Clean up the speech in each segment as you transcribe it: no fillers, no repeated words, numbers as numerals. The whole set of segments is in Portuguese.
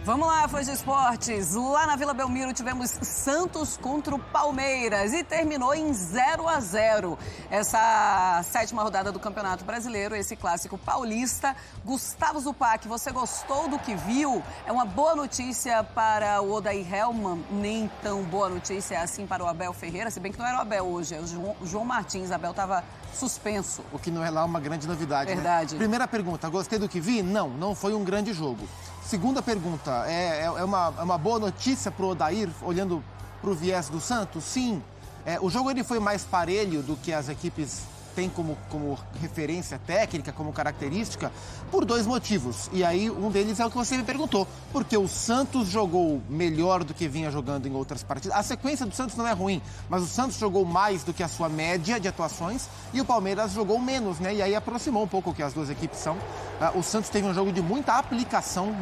Vamos lá, fãs de esportes. Lá na Vila Belmiro tivemos Santos contra o Palmeiras e terminou em 0-0. Essa sétima rodada do Campeonato Brasileiro, esse clássico paulista. Gustavo Zupac, você gostou do que viu? É uma boa notícia para o Odair Hellmann, nem tão boa notícia assim para o Abel Ferreira, se bem que não era o Abel hoje, é o João Martins. Abel estava suspenso. O que não é lá uma grande novidade, Verdade. Né? Primeira pergunta, gostei do que vi? Não foi um grande jogo. Segunda pergunta, é uma boa notícia para o Odair, olhando para o viés do Santos? Sim. O jogo ele foi mais parelho do que as equipes têm como referência técnica, como característica, por dois motivos. E aí, um deles é o que você me perguntou. Porque o Santos jogou melhor do que vinha jogando em outras partidas. A sequência do Santos não é ruim, mas o Santos jogou mais do que a sua média de atuações e o Palmeiras jogou menos, né? E aí aproximou um pouco o que as duas equipes são. O Santos teve um jogo de muita aplicação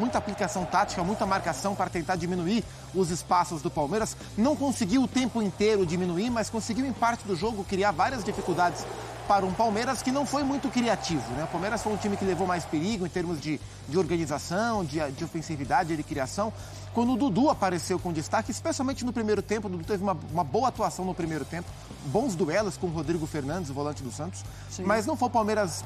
tática, muita marcação para tentar diminuir os espaços do Palmeiras. Não conseguiu o tempo inteiro diminuir, mas conseguiu em parte do jogo criar várias dificuldades para um Palmeiras que não foi muito criativo, né? O Palmeiras foi um time que levou mais perigo em termos de organização, de ofensividade, de criação. Quando o Dudu apareceu com destaque, especialmente no primeiro tempo, o Dudu teve uma boa atuação no primeiro tempo, bons duelos com o Rodrigo Fernandes, o volante do Santos, Sim. Mas não foi o Palmeiras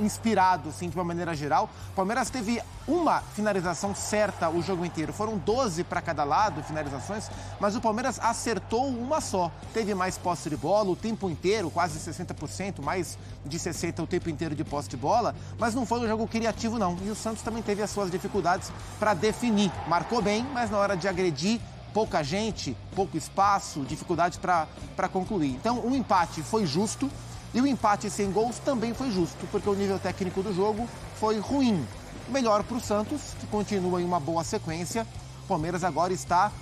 inspirado, assim, de uma maneira geral. O Palmeiras teve uma finalização certa o jogo inteiro, foram 12 para cada lado, finalizações, mas o Palmeiras acertou uma só. Teve mais posse de bola o tempo inteiro, quase 60%, mais de 60% o tempo inteiro de posse de bola, mas não foi um jogo criativo, não. E o Santos também teve as suas dificuldades para definir. Marcou bem, mas na hora de agredir, pouca gente, pouco espaço, dificuldades para concluir. Então, o empate foi justo e o empate sem gols também foi justo, porque o nível técnico do jogo foi ruim. Melhor para o Santos, que continua em uma boa sequência. O Palmeiras agora está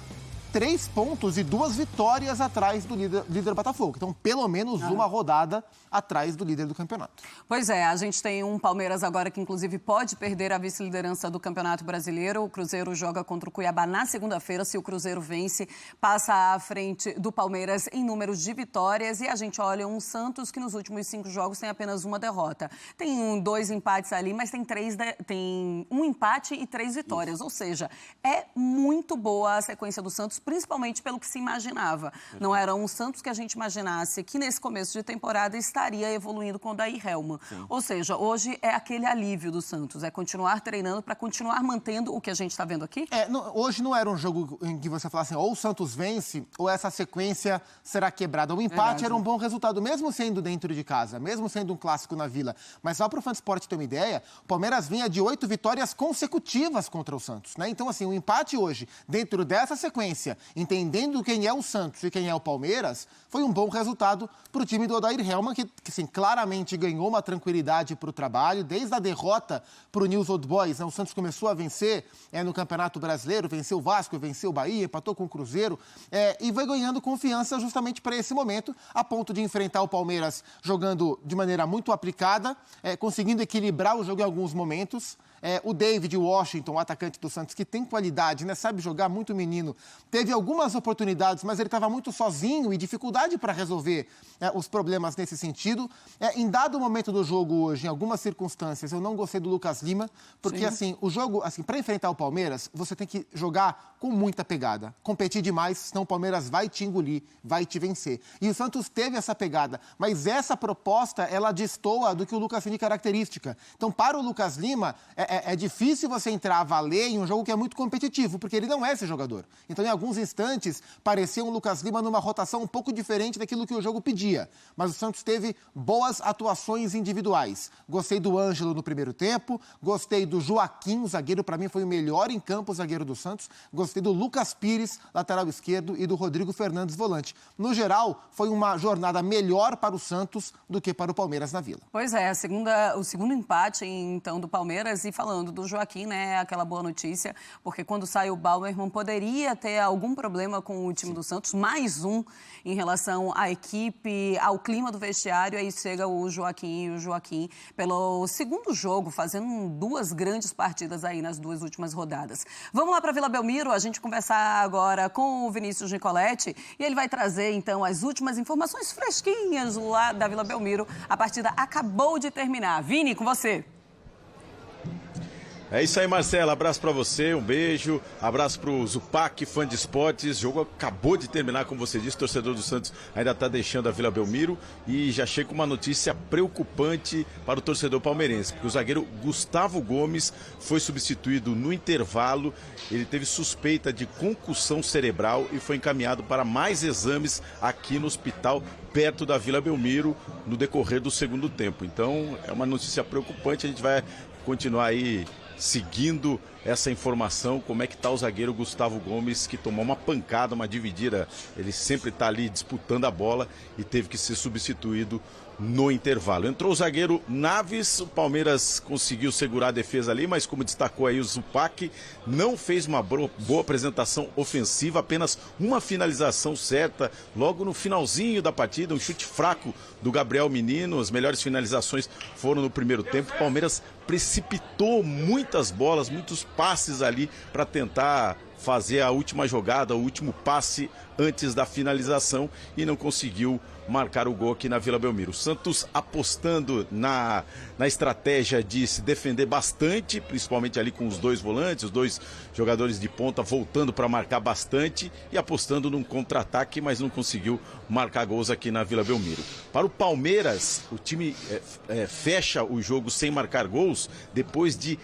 3 pontos e 2 vitórias atrás do líder Botafogo. Então, pelo menos uma rodada atrás do líder do campeonato. Pois é, a gente tem um Palmeiras agora que, inclusive, pode perder a vice-liderança do Campeonato Brasileiro. O Cruzeiro joga contra o Cuiabá na segunda-feira. Se o Cruzeiro vence, passa à frente do Palmeiras em números de vitórias. E a gente olha um Santos que nos últimos 5 jogos tem apenas uma derrota. Tem 2 empates ali, mas tem um empate e 3 vitórias. Ou seja, é muito boa a sequência do Santos, principalmente pelo que se imaginava. Não era um Santos que a gente imaginasse que nesse começo de temporada estaria evoluindo com o Odair Hellmann. Sim. Ou seja, hoje é aquele alívio do Santos, é continuar treinando para continuar mantendo o que a gente está vendo aqui? Hoje não era um jogo em que você falasse assim, ou o Santos vence, ou essa sequência será quebrada. O empate era um bom resultado, mesmo sendo dentro de casa, mesmo sendo um clássico na Vila. Mas só para o Fansport ter uma ideia, o Palmeiras vinha de 8 vitórias consecutivas contra o Santos, né? Então, assim, o empate hoje, dentro dessa sequência, entendendo quem é o Santos e quem é o Palmeiras, foi um bom resultado para o time do Odair Hellmann, que assim, claramente ganhou uma tranquilidade para o trabalho, desde a derrota para o News Old Boys, né? O Santos começou a vencer no Campeonato Brasileiro, venceu o Vasco, venceu o Bahia, empatou com o Cruzeiro, e vai ganhando confiança justamente para esse momento, a ponto de enfrentar o Palmeiras jogando de maneira muito aplicada, conseguindo equilibrar o jogo em alguns momentos. O David Washington, o atacante do Santos, que tem qualidade, né? Sabe jogar, muito menino. Teve algumas oportunidades, mas ele estava muito sozinho e dificuldade para resolver os problemas nesse sentido. Em dado momento do jogo hoje, em algumas circunstâncias, eu não gostei do Lucas Lima, porque assim, o jogo, assim, para enfrentar o Palmeiras, você tem que jogar com muita pegada, competir demais, senão o Palmeiras vai te engolir, vai te vencer. E o Santos teve essa pegada, mas essa proposta, ela destoa do que o Lucas Lima característica. Então, para o Lucas Lima, é difícil você entrar a valer em um jogo que é muito competitivo, porque ele não é esse jogador. Então, em alguns instantes, parecia um Lucas Lima numa rotação um pouco diferente daquilo que o jogo pedia. Mas o Santos teve boas atuações individuais. Gostei do Ângelo no primeiro tempo, gostei do Joaquim, o zagueiro, para mim foi o melhor em campo, o zagueiro do Santos. Gostei do Lucas Pires, lateral esquerdo, e do Rodrigo Fernandes, volante. No geral, foi uma jornada melhor para o Santos do que para o Palmeiras na Vila. Pois é, o segundo empate, então, do Palmeiras. E falando do Joaquim, né, aquela boa notícia, porque quando sai o Bauerman poderia ter algum problema com o time do Santos, mais um em relação à equipe, ao clima do vestiário. Aí chega o Joaquim, pelo segundo jogo, fazendo 2 grandes partidas aí nas 2 últimas rodadas. Vamos lá para Vila Belmiro, a gente conversar agora com o Vinícius Nicoletti, e ele vai trazer, então, as últimas informações fresquinhas lá da Vila Belmiro. A partida acabou de terminar. Vini, com você. É isso aí, Marcelo. Abraço pra você, um beijo. Abraço pro Zupac, fã de esportes. O jogo acabou de terminar, como você disse. O torcedor do Santos ainda tá deixando a Vila Belmiro. E já chega uma notícia preocupante para o torcedor palmeirense, porque o zagueiro Gustavo Gomes foi substituído no intervalo. Ele teve suspeita de concussão cerebral e foi encaminhado para mais exames aqui no hospital perto da Vila Belmiro no decorrer do segundo tempo. Então é uma notícia preocupante. A gente vai continuar aí seguindo essa informação, como é que está o zagueiro Gustavo Gomes, que tomou uma pancada, uma dividida. Ele sempre está ali disputando a bola e teve que ser substituído no intervalo. Entrou o zagueiro Naves, o Palmeiras conseguiu segurar a defesa ali, mas como destacou aí o Zupac, não fez uma boa apresentação ofensiva, apenas uma finalização certa logo no finalzinho da partida, um chute fraco do Gabriel Menino. As melhores finalizações foram no primeiro tempo. O Palmeiras precipitou muitas bolas, muitos passes ali para tentar fazer a última jogada, o último passe antes da finalização e não conseguiu marcar o gol aqui na Vila Belmiro. O Santos apostando na estratégia de se defender bastante, principalmente ali com os dois volantes, os dois jogadores de ponta voltando para marcar bastante e apostando num contra-ataque, mas não conseguiu marcar gols aqui na Vila Belmiro. Para o Palmeiras, o time fecha o jogo sem marcar gols depois de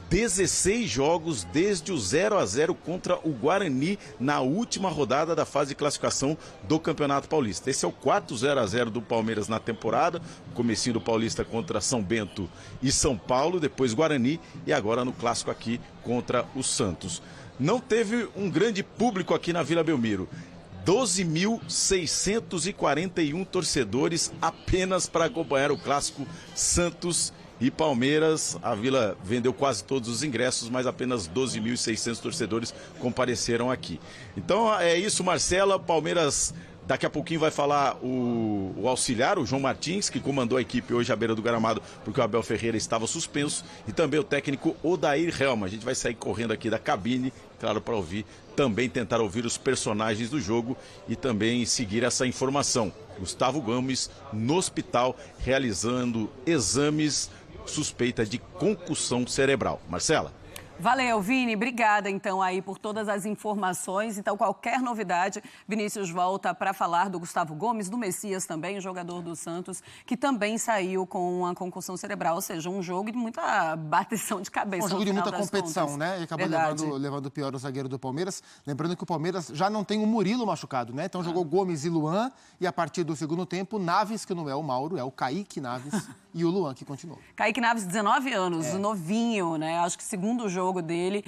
16 jogos desde o 0-0 contra o Guarani na última rodada da fase de classificação do Campeonato Paulista. Esse é o quarto 0-0 do Palmeiras na temporada, comecinho do Paulista contra São Bento e São Paulo, depois Guarani e agora no clássico aqui contra o Santos. Não teve um grande público aqui na Vila Belmiro. 12.641 torcedores apenas para acompanhar o clássico Santos e Palmeiras. A Vila vendeu quase todos os ingressos, mas apenas 12.600 torcedores compareceram aqui. Então é isso, Marcela. Palmeiras daqui a pouquinho vai falar o auxiliar, o João Martins, que comandou a equipe hoje à beira do gramado, porque o Abel Ferreira estava suspenso, e também o técnico Odair Helma. A gente vai sair correndo aqui da cabine, claro, para ouvir, também tentar ouvir os personagens do jogo e também seguir essa informação. Gustavo Gomes no hospital realizando exames, suspeita de concussão cerebral. Marcela. Valeu, Vini. Obrigada, então, aí por todas as informações. Então, qualquer novidade, Vinícius volta para falar do Gustavo Gomes, do Messias também, jogador do Santos, que também saiu com uma concussão cerebral, ou seja, um jogo de muita bateção de cabeça. Um jogo de muita competição, contas, né? E acabou levando o pior o zagueiro do Palmeiras. Lembrando que o Palmeiras já não tem o Murilo machucado, né? Então jogou Gomes e Luan, e a partir do segundo tempo, Naves, que não é o Mauro, é o Kaique Naves, e o Luan, que continuou. Kaique Naves, 19 anos, novinho, né? Acho que segundo jogo dele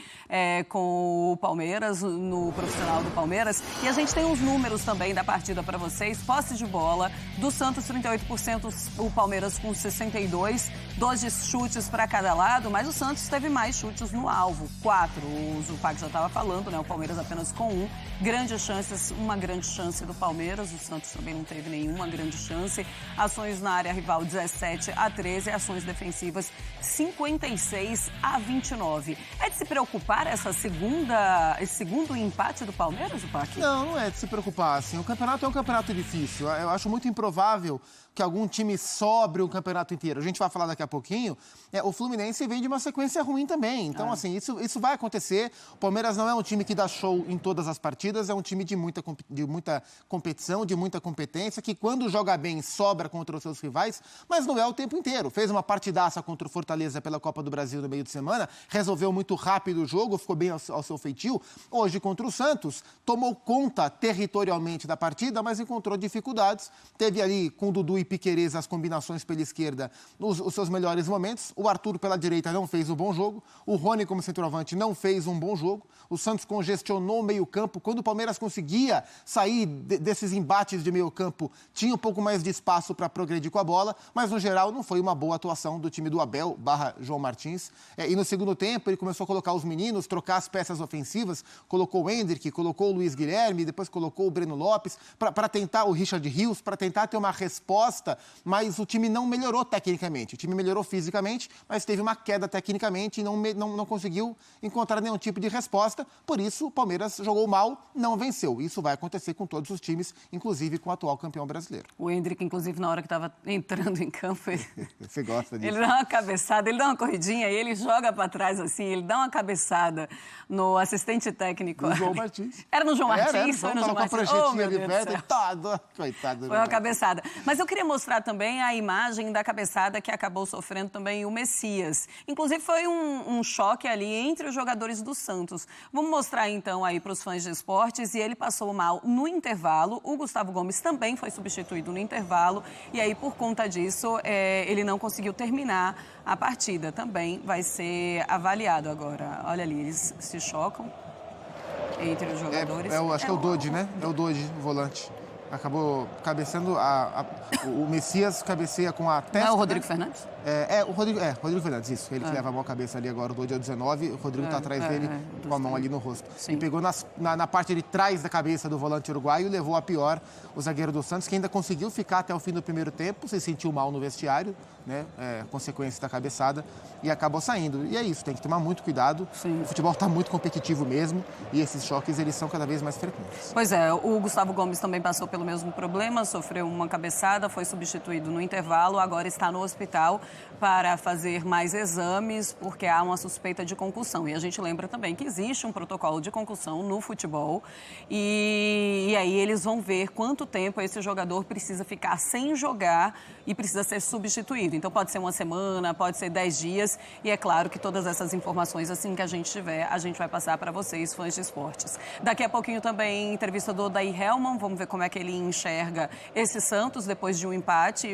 com o Palmeiras, no profissional do Palmeiras. E a gente tem os números também da partida para vocês. Posse de bola, do Santos 38%, o Palmeiras com 62%, 12 chutes para cada lado, mas o Santos teve mais chutes no alvo, 4. O Zupac já estava falando, né? O Palmeiras apenas com 1. Grandes chances, uma grande chance do Palmeiras, o Santos também não teve nenhuma grande chance. Ações na área rival, 17-13, ações defensivas, 56-29. É de se preocupar esse segundo empate do Palmeiras, Zupac? Não é de se preocupar, assim. O campeonato é um campeonato difícil. Eu acho muito improvável que algum time sobre o campeonato inteiro. A gente vai falar daqui a pouquinho. O Fluminense vem de uma sequência ruim também. Então, assim, isso vai acontecer. O Palmeiras não é um time que dá show em todas as partidas, é um time de muita competição, de muita competência, que quando joga bem sobra contra os seus rivais, mas não é o tempo inteiro. Fez uma partidaça contra o Fortaleza pela Copa do Brasil no meio de semana, resolveu muito rápido o jogo, ficou bem ao seu feitio. Hoje, contra o Santos, tomou conta territorialmente da partida, mas encontrou dificuldades. Teve ali, com o Dudu e Piquerez, as combinações pela esquerda, os seus melhores momentos. O Arthur pela direita não fez um bom jogo. O Rony como centroavante não fez um bom jogo. O Santos congestionou o meio-campo. Quando o Palmeiras conseguia sair desses embates de meio-campo, tinha um pouco mais de espaço para progredir com a bola, mas no geral não foi uma boa atuação do time do Abel / João Martins. E no segundo tempo ele começou a colocar os meninos, trocar as peças ofensivas, colocou o Endrick, colocou o Luiz Guilherme, depois colocou o Breno Lopes, para tentar o Richard Rios, para tentar ter uma resposta, mas o time não melhorou tecnicamente. O time melhorou fisicamente, mas teve uma queda tecnicamente e não conseguiu encontrar nenhum tipo de resposta. Por isso, o Palmeiras jogou mal, não venceu. Isso vai acontecer com todos os times, inclusive com o atual campeão brasileiro. O Endrick, inclusive, na hora que estava entrando em campo, Você gosta disso? ele dá uma cabeçada, ele dá uma corridinha e ele joga para trás assim, ele dá uma cabeçada no assistente técnico. No João Martins. Era no João Martins? Foi no João Martins. Oh, meu Deus do céu. Coitado. Foi uma cabeçada. Mas eu queria mostrar também a imagem da cabeçada que acabou sofrendo também o Messias. Inclusive, foi um choque ali entre os jogadores do Santos. Vamos mostrar então aí para os fãs de esportes. E ele passou mal no intervalo. O Gustavo Gomes também foi substituído no intervalo. E aí, por conta disso, ele não conseguiu terminar a partida. Também vai ser avaliado agora. Olha ali, eles se chocam entre os jogadores. Acho que é o Dodi, né? É o Dodi, o volante. Acabou cabeceando, o Messias cabeceia com a testa. Não é o Rodrigo Fernandes? O Rodrigo Fernandes, isso. Ele que leva a mão à cabeça ali agora, o Dodi é o 19, o Rodrigo está atrás dele com a mão ali no rosto. Sim. E pegou na parte de trás da cabeça do volante uruguaio e levou a pior o zagueiro do Santos, que ainda conseguiu ficar até o fim do primeiro tempo, se sentiu mal no vestiário, né? Consequência da cabeçada, e acabou saindo. E é isso, tem que tomar muito cuidado. Sim. O futebol está muito competitivo mesmo e esses choques, eles são cada vez mais frequentes. Pois é, o Gustavo Gomes também passou pelo mesmo problema, sofreu uma cabeçada, foi substituído no intervalo, agora está no hospital para fazer mais exames, porque há uma suspeita de concussão. E a gente lembra também que existe um protocolo de concussão no futebol e aí eles vão ver quanto tempo esse jogador precisa ficar sem jogar e precisa ser substituído. Então pode ser uma semana, pode ser 10 dias e é claro que todas essas informações, assim que a gente tiver, a gente vai passar para vocês, fãs de esportes. Daqui a pouquinho também entrevista do Odair Hellmann, vamos ver como é que ele enxerga esse Santos depois de um empate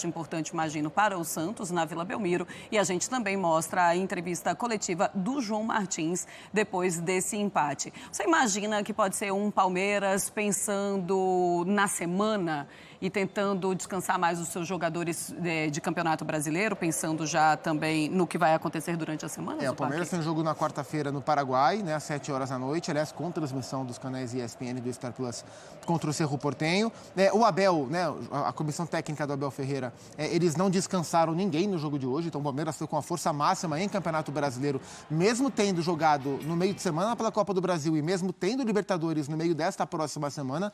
importante, imagino, para o Santos na Vila Belmiro. E a gente também mostra a entrevista coletiva do João Martins depois desse empate. Você imagina que pode ser um Palmeiras pensando na semana e tentando descansar mais os seus jogadores de Campeonato Brasileiro, pensando já também no que vai acontecer durante a semana? O Palmeiras tem um jogo na quarta-feira no Paraguai, né, às 7 horas da noite, aliás, com transmissão dos canais ESPN e do Star Plus contra o Cerro Porteño. O Abel, né, a comissão técnica do Abel Ferreira, eles não descansaram ninguém no jogo de hoje, então o Palmeiras foi com a força máxima em Campeonato Brasileiro, mesmo tendo jogado no meio de semana pela Copa do Brasil e mesmo tendo Libertadores no meio desta próxima semana.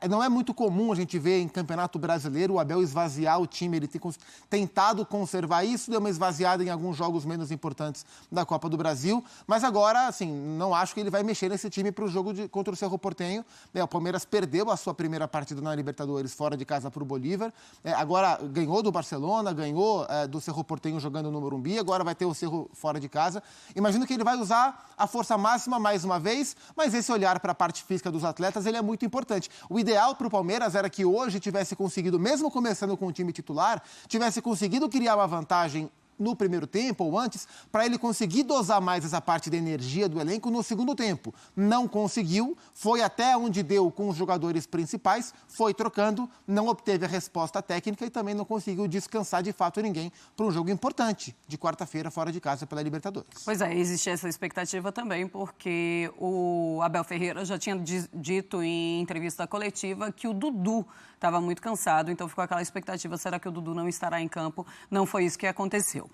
Não é muito comum a gente ver em Campeonato Brasileiro o Abel esvaziar o time, ele tem tentado conservar isso, deu uma esvaziada em alguns jogos menos importantes da Copa do Brasil, mas agora, assim, não acho que ele vai mexer nesse time para o jogo contra o Cerro Porteño. O Palmeiras perdeu a sua primeira partida na Libertadores fora de casa para o Bolívar, agora ganhou do Barcelona, ganhou do Cerro Porteño jogando no Morumbi, agora vai ter o Cerro fora de casa. Imagino que ele vai usar a força máxima mais uma vez, mas esse olhar para a parte física dos atletas, ele é muito importante. O ideal para o Palmeiras era que hoje tivesse conseguido, mesmo começando com o time titular, tivesse conseguido criar uma vantagem no primeiro tempo ou antes, para ele conseguir dosar mais essa parte da energia do elenco no segundo tempo. Não conseguiu, foi até onde deu com os jogadores principais, foi trocando, não obteve a resposta técnica e também não conseguiu descansar de fato ninguém para um jogo importante de quarta-feira fora de casa pela Libertadores. Pois é, existe essa expectativa também, porque o Abel Ferreira já tinha dito em entrevista coletiva que o Dudu estava muito cansado, então ficou aquela expectativa, será que o Dudu não estará em campo? Não foi isso que aconteceu.